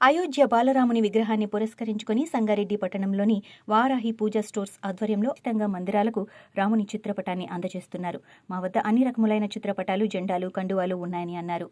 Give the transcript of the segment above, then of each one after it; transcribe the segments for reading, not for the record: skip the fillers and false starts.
అయోధ్య బాలరాముని విగ్రహాన్ని పురస్కరించుకుని సంగారెడ్డి పట్టణంలోని వారాహి పూజా స్టోర్స్ ఆధ్వర్యంలో ఉచితంగా మందిరాలకు రాముని చిత్రపటాన్ని అందజేస్తున్నారు. మా వద్ద అన్ని రకములైన చిత్రపటాలు, జెండాలు, కండువాలు ఉన్నాయని అన్నారు.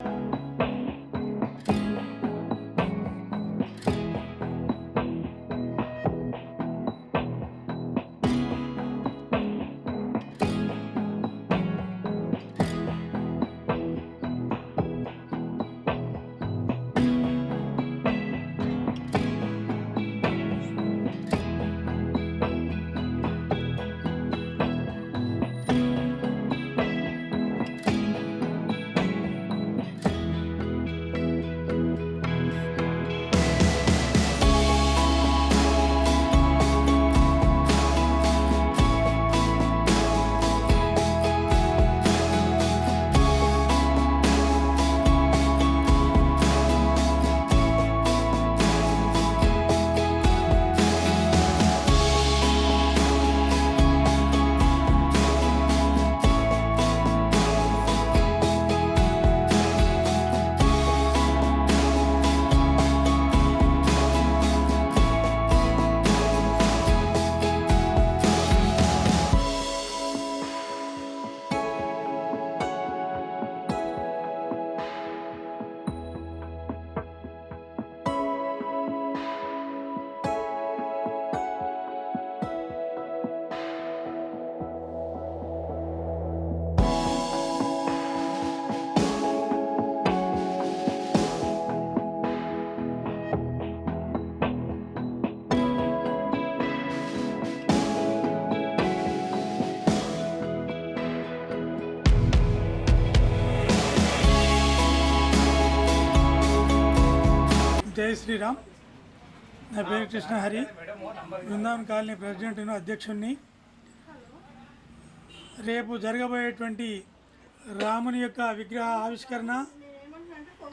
జై శ్రీరామ్. నా పేరు కృష్ణహరి, బృందావన్ కాలనీ ప్రెసిడెంట్ను, అధ్యక్షుడిని. రేపు జరగబోయేటువంటి రాముని యొక్క విగ్రహ ఆవిష్కరణ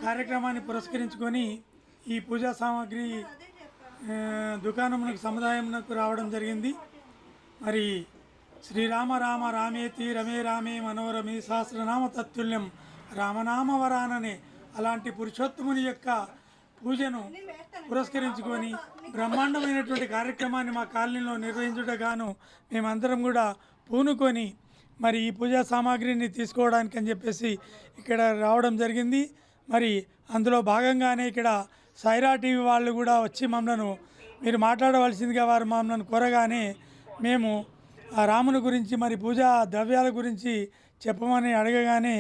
కార్యక్రమాన్ని పురస్కరించుకొని ఈ పూజా సామాగ్రి దుకాణమునకు సముదాయమునకు రావడం జరిగింది. మరి శ్రీరామ రామ రామేతి రమే రామే మనోరమే సహస్రనామ తత్తుల్యం రామనామ వరాననే అలాంటి పురుషోత్తముని యొక్క పూజను పురస్కరించుకొని బ్రహ్మాండమైనటువంటి కార్యక్రమాన్ని మా కాలనీలో నిర్వహించుటగాను మేమందరం కూడా పూనుకొని మరి ఈ పూజా సామాగ్రిని తీసుకోవడానికి అని చెప్పేసి ఇక్కడ రావడం జరిగింది. మరి అందులో భాగంగానే ఇక్కడ సైరా టీవీ వాళ్ళు కూడా వచ్చి మమ్మల్ని మీరు మాట్లాడవలసిందిగా వారు మమ్మల్ని కోరగానే మేము ఆ రాముని గురించి మరి పూజా ద్రవ్యాల గురించి చెప్పమని అడగగానే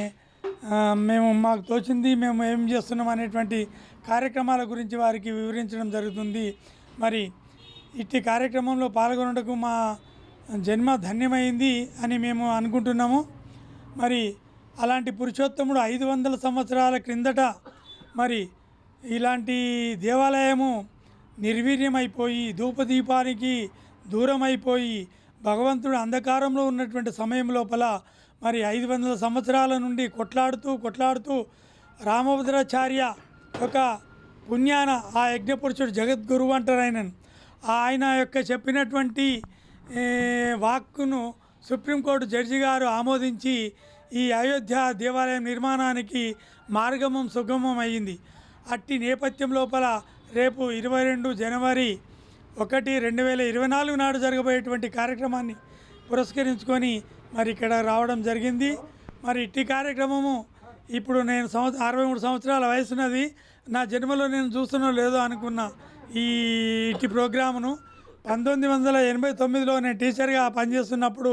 మేము మాకు తోచింది మేము ఏం చేస్తున్నాం అనేటువంటి కార్యక్రమాల గురించి వారికి వివరించడం జరుగుతుంది. మరి ఇట్టి కార్యక్రమంలో పాల్గొనటకు మా జన్మ ధన్యమైంది అని మేము అనుకుంటున్నాము. మరి అలాంటి పురుషోత్తముడు 500 సంవత్సరాల క్రిందట మరి ఇలాంటి దేవాలయము నిర్వీర్యమైపోయి ధూపదీపానికి దూరమైపోయి భగవంతుడు అంధకారంలో ఉన్నటువంటి సమయం లోపల మరి 500 సంవత్సరాల నుండి కొట్లాడుతూ రామభద్రాచార్య ఒక పుణ్యాన ఆ యజ్ఞపురుషుడు జగద్గురువు అంటారు ఆయన యొక్క చెప్పినటువంటి వాక్కును సుప్రీంకోర్టు జడ్జి గారు ఆమోదించి ఈ అయోధ్య దేవాలయం నిర్మాణానికి మార్గమం సుగమం అయ్యింది. అట్టి నేపథ్యం లోపల రేపు 22 జనవరి 1, 2024 నాడు జరగబోయేటువంటి కార్యక్రమాన్ని పురస్కరించుకొని మరి ఇక్కడ రావడం జరిగింది. మరి ఇట్టి కార్యక్రమము ఇప్పుడు నేను 63 సంవత్సరాల వయసున్నది, నా జన్మలో నేను చూస్తున్నో లేదో అనుకున్న ఇట్టి ప్రోగ్రామును 1989లో నేను టీచర్గా పనిచేస్తున్నప్పుడు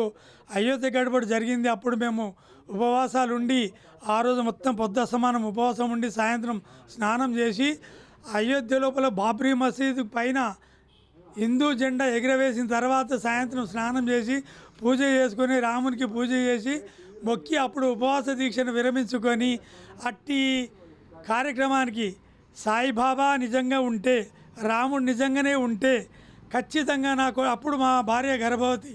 అయోధ్య గడపడి జరిగింది. అప్పుడు మేము ఉపవాసాలు ఉండి ఆ రోజు మొత్తం పొద్దస్తమానం ఉపవాసం ఉండి సాయంత్రం స్నానం చేసి అయోధ్య లోపల బాబ్రీ మసీదు పైన హిందూ జెండా ఎగరవేసిన తర్వాత సాయంత్రం స్నానం చేసి పూజ చేసుకొని రామునికి పూజ చేసి మొక్కి అప్పుడు ఉపవాస దీక్షను విరమించుకొని అట్టి కార్యక్రమానికి సాయిబాబా నిజంగా ఉంటే, రాముడు నిజంగానే ఉంటే ఖచ్చితంగా నాకు అప్పుడు మా భార్య గర్భవతి.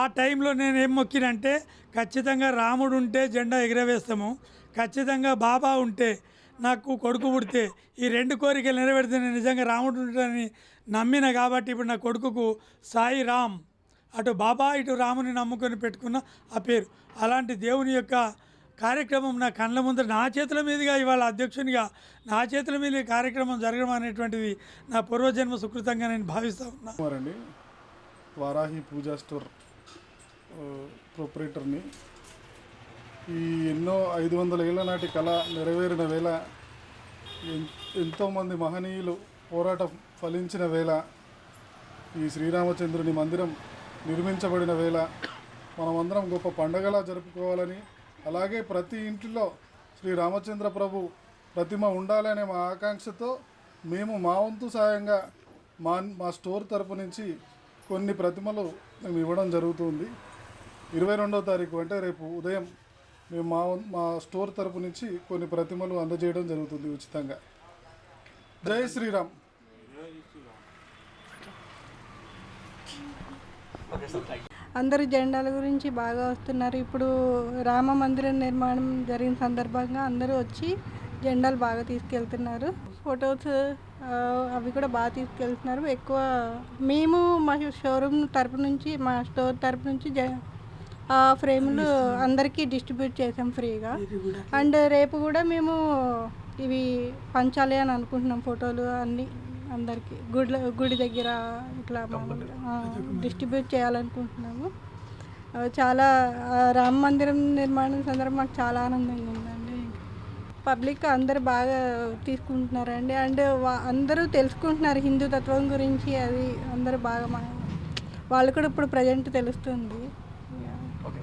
ఆ టైంలో నేను ఏం మొక్కినంటే ఖచ్చితంగా రాముడు ఉంటే జెండా ఎగరవేస్తాము, ఖచ్చితంగా బాబా ఉంటే నాకు కొడుకు పుడితే ఈ 2 కోరికలు నెరవేరితే నేను నిజంగా రాముడు ఉంటానని నమ్మిన. కాబట్టి ఇప్పుడు నా కొడుకుకు సాయి రామ్, అటు బాబా ఇటు రాముని నమ్ముకొని పెట్టుకున్న ఆ పేరు. అలాంటి దేవుని యొక్క కార్యక్రమం నా కళ్ళ ముందర నా చేతుల మీదుగా ఇవాళ అధ్యక్షునిగా నా చేతుల మీద ఈ కార్యక్రమం జరగడం అనేటువంటిది నా పూర్వజన్మ సుకృతంగా నేను భావిస్తూ ఉన్నా. కుమారండి, వారాహి పూజా స్టోర్ ప్రొపరేటర్ని. ఈ ఎన్నో 500 ఏళ్ల నాటి కళ నెరవేరిన వేళ, ఎంతోమంది మహనీయులు పోరాటం ఫలించిన వేళ, ఈ శ్రీరామచంద్రుని మందిరం నిర్మించబడిన వేళ మనమందరం గొప్ప పండగలా జరుపుకోవాలని, అలాగే ప్రతి ఇంటిలో శ్రీరామచంద్ర ప్రభు ప్రతిమ ఉండాలనే మా ఆకాంక్షతో మేము మా వంతు సాయంగా మా స్టోర్ తరపు నుంచి కొన్ని ప్రతిమలు మేము ఇవ్వడం జరుగుతుంది. 22వ తారీఖు అంటే రేపు ఉదయం మేము మా స్టోర్ తరపు నుంచి కొన్ని ప్రతిమలు అందజేయడం జరుగుతుంది ఉచితంగా. జై శ్రీరామ్. అందరూ జెండాల గురించి బాగా వస్తున్నారు. ఇప్పుడు రామ మందిరం నిర్మాణం జరిగిన సందర్భంగా అందరూ వచ్చి జెండాలు బాగా తీసుకెళ్తున్నారు. ఫొటోస్ అవి కూడా బాగా తీసుకెళ్తున్నారు. ఎక్కువ మేము మా షోరూమ్ తరపు నుంచి, మా స్టోర్ తరపు నుంచి ఆ ఫ్రేములు అందరికీ డిస్ట్రిబ్యూట్ చేసాం ఫ్రీగా. అండ్ రేపు కూడా మేము ఇవి పంచాలి అని అనుకుంటున్నాం. ఫోటోలు అన్నీ అందరికీ గుడి దగ్గర ఇట్లా మామూలుగా డిస్ట్రిబ్యూట్ చేయాలనుకుంటున్నాము. చాలా రామ మందిరం నిర్మాణం సందర్భం మాకు చాలా ఆనందంగా ఉందండి. పబ్లిక్ అందరు బాగా తీసుకుంటున్నారండి. అండ్ అందరూ తెలుసుకుంటున్నారు హిందూ తత్వం గురించి. అది అందరూ బాగా వాళ్ళు కూడా ఇప్పుడు ప్రజెంట్ తెలుస్తుంది. ఓకే.